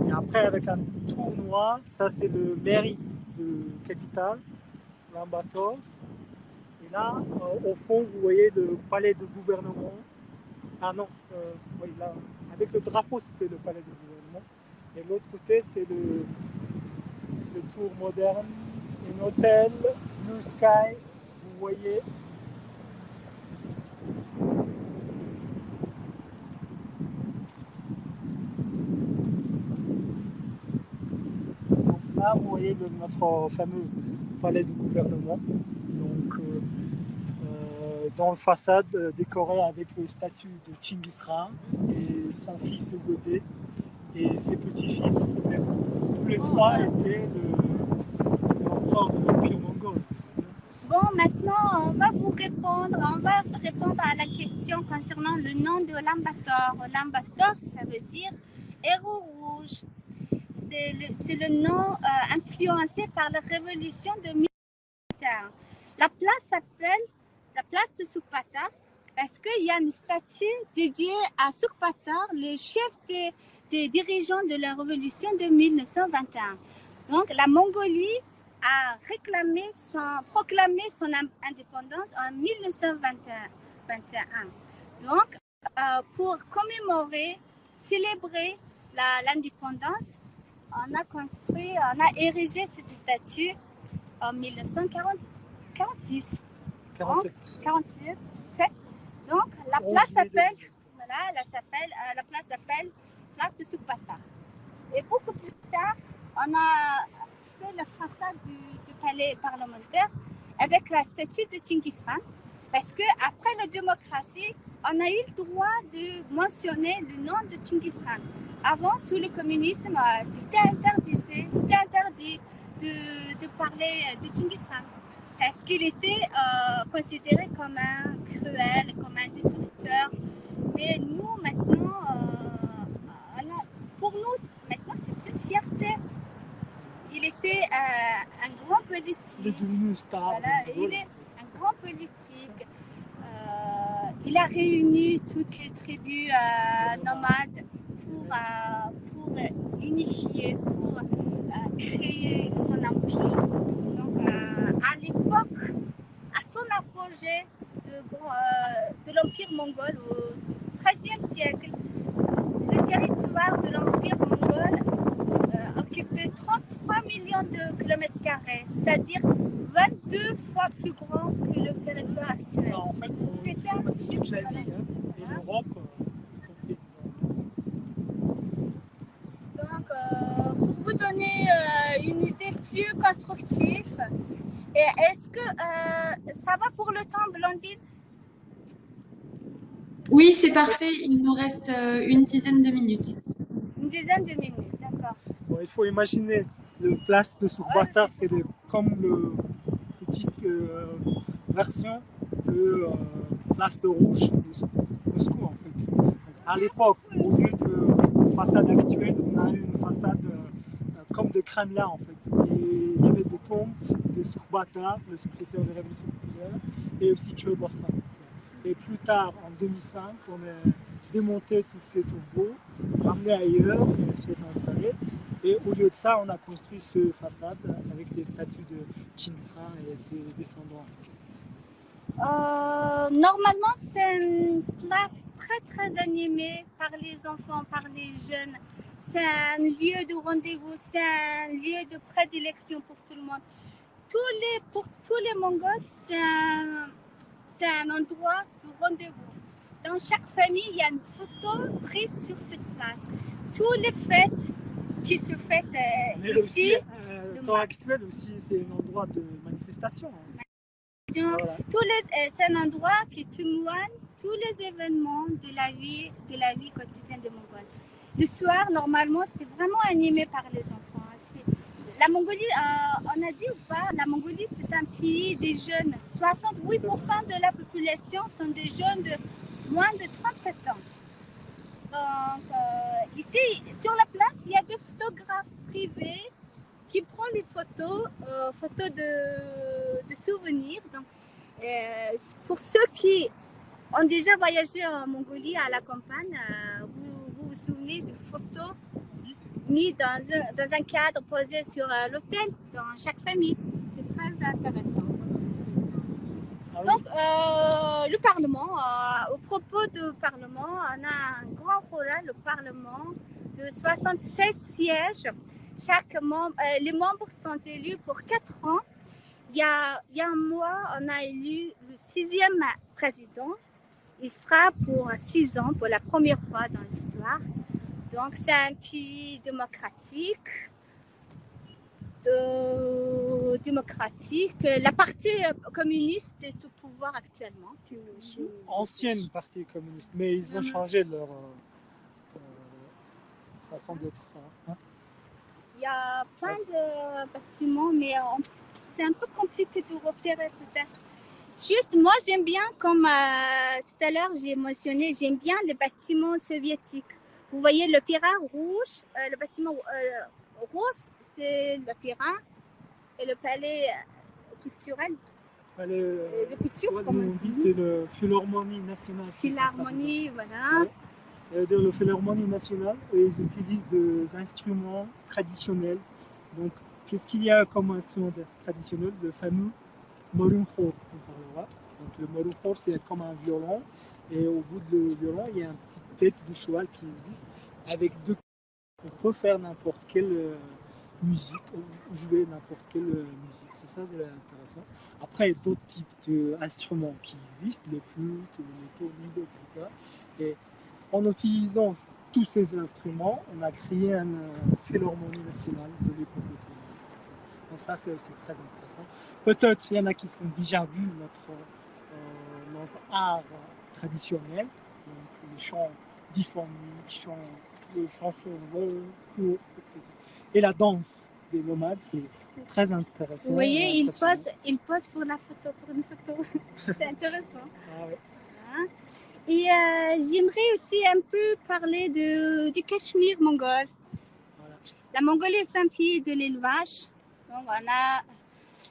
Et après, avec un tour noir, ça, c'est le mairie de capitale, Ulaanbaatar. Et là, au fond, vous voyez le palais de gouvernement. Ah non, oui, là, avec le drapeau, c'était le palais de gouvernement. Et l'autre côté, c'est le tour moderne, un hôtel, Blue Sky, vous voyez. Donc là, vous voyez notre fameux palais de gouvernement. Donc, dans le façade, décoré avec le statut de Chinggis Khan et son fils Ugodé et ses petits-fils. Tous les trois étaient l'empereur de l'Empire mongol. Bon, maintenant, on va répondre à la question concernant le nom de Ulaanbaatar. Ulaanbaatar, ça veut dire héros rouge. C'est le nom influencé par la révolution de 1821. La place s'appelle la place de Sukhpatar parce qu'il y a une statue dédiée à Sukhpatar, le chef des dirigeants de la révolution de 1921. Donc, la Mongolie a proclamé son indépendance en 1921. Donc, pour commémorer, célébrer l'indépendance, on a érigé cette statue en 1946. 47. 47. Donc, la place s'appelle, voilà, la place s'appelle place de Soukbata. Et beaucoup plus tard, on a fait la façade du palais parlementaire avec la statue de Chinggis Khan. Parce qu'après la démocratie, on a eu le droit de mentionner le nom de Chinggis Khan. Avant, sous le communisme, c'était interdit de parler de Chinggis Khan. Parce qu'il était considéré comme un cruel, comme un destructeur. Mais nous, maintenant, pour nous, maintenant, c'est une fierté. Il était un grand politique. Il est devenu une star. Voilà, il est un grand politique. Il a réuni toutes les tribus nomades pour unifier, pour créer son empire. Donc, à l'époque, à son apogée de l'empire mongol au XIIIe siècle, le territoire de l'empire mongol occupait 33 millions de kilomètres carrés, c'est-à-dire 22 fois plus grand que le territoire actuel. En fait, c'était un chiffre l'Asie et l'Europe. Donc, pour vous donner une idée plus constructive, est-ce que ça va pour le temps, Blandine? Oui, c'est parfait. Il nous reste une dizaine de minutes. Une dizaine de minutes, d'accord. Bon, il faut imaginer le place de Soukbata, c'est comme le petite version de place de Rouge de Moscou en fait. Donc, à l'époque, au lieu de façade actuelle, on a eu une façade comme de Kremlin en fait. Et il y avait des tombes de Soukbata, le successeur de la révolution populaire, et aussi Tcheoborsan. Et plus tard, en 2005, on a démonté tous ces tombeaux, ramené ailleurs, et s'est installé. Et au lieu de ça, on a construit ce façade avec des statues de Chinggis Khan et ses descendants. Normalement, c'est une place très très animée par les enfants, par les jeunes. C'est un lieu de rendez-vous, c'est un lieu de prédilection pour tout le monde. Pour tous les Mongols, c'est un endroit de rendez-vous. Dans chaque famille, il y a une photo prise sur cette place. Toutes les fêtes qui se fêtent ici. Le temps actuel aussi, c'est un endroit de manifestation. Voilà. C'est un endroit qui témoigne tous les événements de la vie quotidienne des Mongols. Le soir, normalement, c'est vraiment animé par les enfants. La Mongolie, on a dit ou pas, la Mongolie, c'est un pays des jeunes. 68% de la population sont des jeunes de moins de 37 ans. Donc, ici, sur la place, il y a des photographes privés qui prennent les photos de souvenirs. Donc, pour ceux qui ont déjà voyagé en Mongolie à la campagne, vous vous souvenez des photos mises dans un cadre posé sur l'autel dans chaque famille. C'est très intéressant. Donc, le Parlement, au propos du Parlement, on a un grand rôle, le Parlement, de 76 sièges. Les membres sont élus pour 4 ans. Il y a un mois, on a élu le 6e président. Il sera pour 6 ans, pour la première fois dans l'histoire. Donc, c'est un pays démocratique. La partie communiste est au pouvoir actuellement. Ancienne partie communiste, mais ils ont changé leur façon d'être. Hein? Il y a plein de bâtiments, mais c'est un peu compliqué de repérer peut-être. Juste, moi j'aime bien, comme tout à l'heure j'ai mentionné, j'aime bien les bâtiments soviétiques. Vous voyez le Pirat rouge, le bâtiment rose, c'est le Pirat, et le palais culturel. De culture, comme on dit, c'est le Philharmonie nationale. Philharmonie, voilà. Ouais. C'est-à-dire le Philharmonie nationale, et ils utilisent des instruments traditionnels. Donc, qu'est-ce qu'il y a comme instrument traditionnel? Le fameux morunkhor, on parlera. Donc, le morunkhor, c'est comme un violon, et au bout du violon, il y a une petite tête de cheval qui existe avec deux. On peut faire n'importe quel musique, ou jouer n'importe quelle musique. C'est ça qui est intéressant. Après, il y a d'autres types d'instruments qui existent, les flûtes, les tornillos, etc. Et en utilisant tous ces instruments, on a créé une philharmonie nationale de l'époque ottomane. Donc ça, c'est aussi très intéressant. Peut-être qu'il y en a qui ont déjà vu notre art traditionnel, donc les chants diphoniques, les chansons longues, courtes, etc. Et la danse des nomades, c'est très intéressant. Vous voyez, il pose pour la photo, pour une photo. C'est intéressant. Ah ouais. Hein? Et j'aimerais aussi un peu parler du Cachemire mongol. Voilà. La Mongolie est un pays de l'élevage. Donc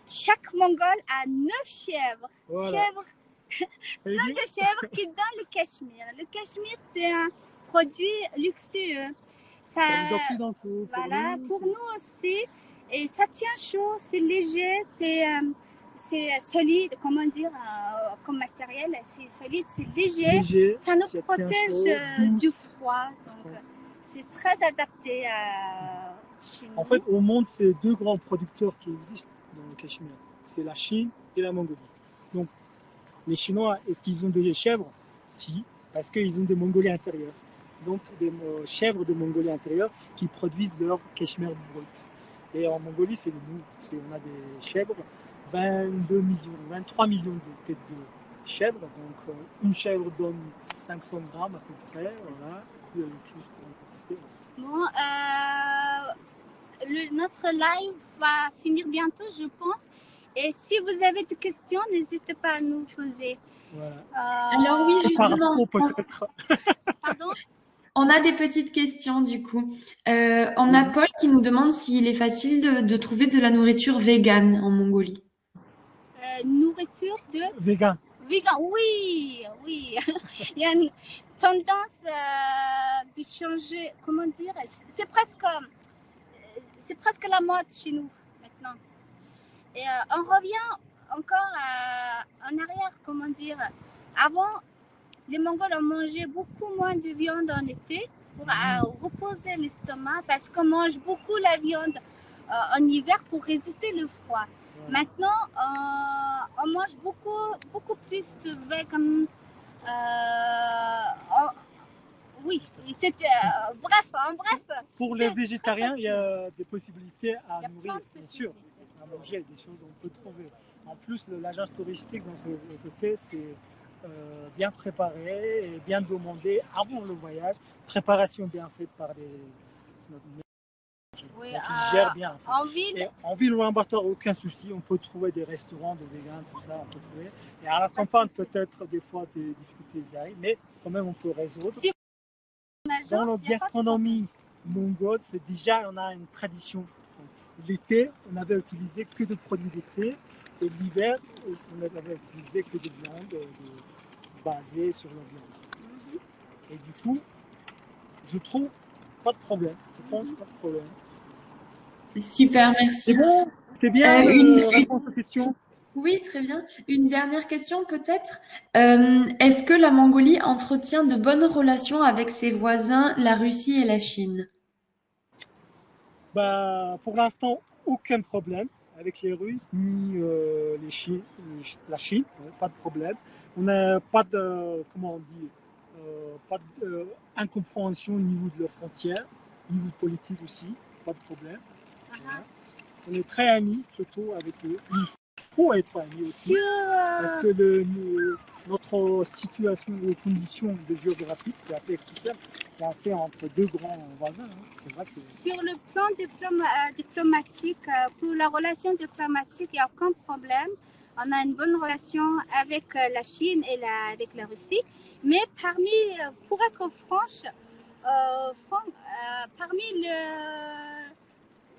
chaque Mongol a 9 chèvres. Voilà. Ce sont des chèvres qui donnent le Cachemire. Le Cachemire, c'est un produit luxueux. Ça, voilà, pour nous aussi. Et ça tient chaud, c'est léger, c'est solide, comment dire, comme matériel, c'est solide, c'est léger. Ça nous protège du froid. Donc, c'est très adapté chez nous. En fait, au monde, c'est 2 grands producteurs qui existent dans le Cachemire. C'est la Chine et la Mongolie. Donc, les Chinois, est-ce qu'ils ont des chèvres? Si, parce qu'ils ont des Mongolies intérieures. Donc, des chèvres de Mongolie intérieure qui produisent leur Cachemire brut. Et en Mongolie, c'est nous. On a des chèvres, 22 millions, 23 millions de têtes de chèvres. Donc, une chèvre donne 500 grammes à peu près. Voilà. Bon, notre live va finir bientôt, je pense. Et si vous avez des questions, n'hésitez pas à nous poser. Voilà. Alors oui, justement. Peut-être. Pardon? On a des petites questions du coup. On a Paul qui nous demande s'il est facile de trouver de la nourriture végane en Mongolie. Nourriture de... Vegan. Vegan, oui, oui. Il y a une tendance de changer, comment dire, c'est presque la mode chez nous maintenant. Et on revient encore en arrière, comment dire. Avant, les Mongols ont mangé beaucoup moins de viande en été pour reposer l'estomac parce qu'on mange beaucoup la viande en hiver pour résister le froid. Maintenant, on mange beaucoup plus de vegan. Oui, c'est en bref. Pour les végétariens, il y a des possibilités à nourrir, bien sûr. À manger, des choses on peut trouver. En plus, l'agence touristique dans ce côté, c'est bien préparé et bien demandé avant le voyage. Préparation bien faite par oui, ils gèrent bien. En ville, et en ville ou en bateau, aucun souci. On peut trouver des restaurants de vegan, tout ça, on peut trouver. Et à la campagne, peut-être des fois des difficultés arrivent, mais quand même on peut résoudre. Si dans notre gastronomie mongole, c'est déjà on a une tradition. L'été, on avait utilisé que de produits d'été, et l'hiver, on avait utilisé que de viande basée sur la viande. Et du coup, je trouve pas de problème. Je pense pas de problème. Super, merci. C'est bon? C'était bien réponse aux questions? Oui, très bien. Une dernière question peut-être. Est-ce que la Mongolie entretient de bonnes relations avec ses voisins, la Russie et la Chine? Pour l'instant, aucun problème avec les Russes ni la Chine, pas de problème. On n'a pas de, comment on dit, pas d'incompréhension au niveau de leurs frontières, au niveau politique aussi, pas de problème. Voilà. On est très amis, surtout avec eux. Il faut être amis aussi, parce que notre situation et conditions de géographique, c'est assez spécial. C'est assez entre 2 grands voisins. Hein. C'est vrai que sur le plan diplomatique, pour la relation diplomatique, il n'y a aucun problème. On a une bonne relation avec la Chine et avec la Russie. Mais pour être franche, parmi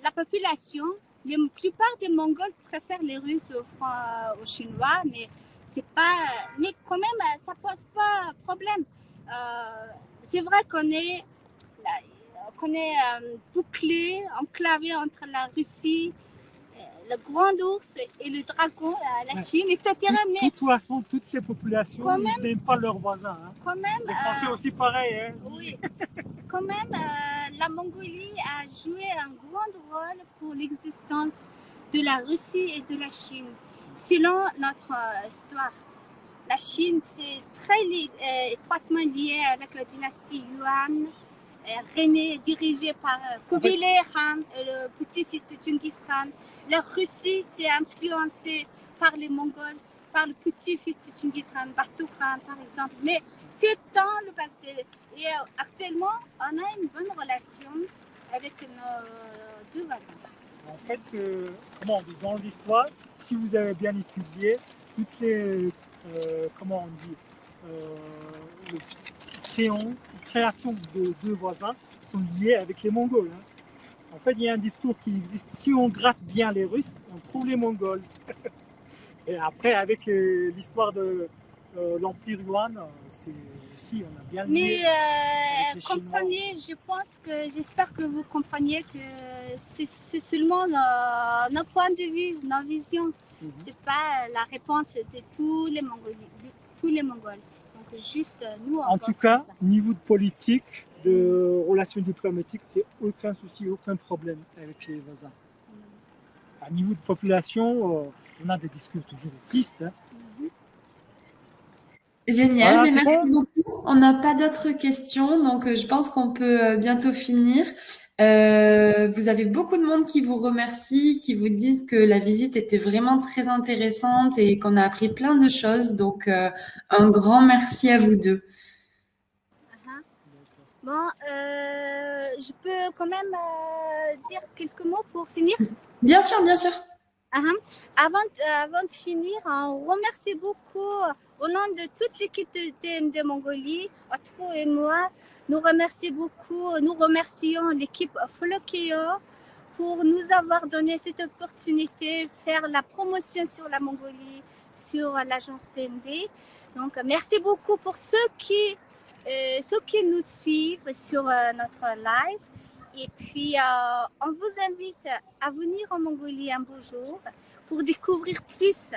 la population, la plupart des Mongols préfèrent les Russes aux Chinois, mais quand même, ça pose pas problème. C'est vrai qu'on est bouclé, enclavé entre la Russie, le grand ours et le dragon, la Chine, etc. Mais de toute façon, toutes ces populations, ils n'aiment pas leurs voisins. Hein. Quand même. Les Français aussi pareil. Hein. Oui. quand même, la Mongolie a joué un grand rôle pour l'existence de la Russie et de la Chine. Selon notre histoire, la Chine, c'est très étroitement lié avec la dynastie Yuan, dirigée par Kubilai Khan, le petit-fils de Genghis Khan. La Russie s'est influencée par les Mongols, par le petit-fils de Genghis Khan, Batu Khan par exemple. Mais c'est dans le passé. Et actuellement, on a une bonne relation avec nos deux voisins. En fait, dans l'histoire, si vous avez bien étudié, toutes les, comment on dit, création de deux voisins sont liées avec les Mongols. Hein. En fait, il y a un discours qui existe. Si on gratte bien les Russes, on trouve les Mongols. Et après, avec l'histoire de l'Empire Yuan, c'est aussi, on a bien lié. Mais comprenez, j'espère que vous compreniez que c'est seulement nos points de vue, nos visions. C'est pas la réponse de tous les Mongols. Donc juste nous. En tout cas, niveau de politique, de relations diplomatiques, c'est aucun souci, aucun problème avec les voisins. À niveau de population, on a des discours toujours tristes. Hein. Génial, Voilà, mais merci bon. beaucoup. On n'a pas d'autres questions, donc je pense qu'on peut bientôt finir. Vous avez beaucoup de monde qui vous remercie, qui vous disent que la visite était vraiment très intéressante et qu'on a appris plein de choses. Donc, un grand merci à vous deux. Bon, je peux quand même dire quelques mots pour finir? Bien sûr, bien sûr. Avant de finir, on remercie beaucoup au nom de toute l'équipe de TMD Mongolie, Otku et moi. Nous remercions l'équipe Folokeo pour nous avoir donné cette opportunité de faire la promotion sur la Mongolie, sur l'agence TMD. Donc, merci beaucoup pour ceux qui nous suivent sur notre live. Et puis, on vous invite à venir en Mongolie un beau jour pour découvrir plus.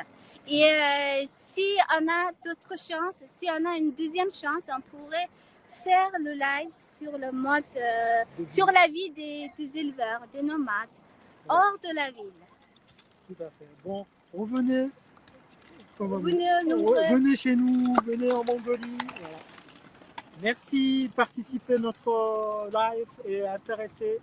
Et si on a d'autres chances, si on a une deuxième chance, on pourrait faire le live sur le mode, sur la vie des éleveurs, des nomades, hors de la ville. Tout à fait. Bon, revenez. Venez chez nous, venez en Mongolie. Voilà. Merci de participer à notre live et intéressé.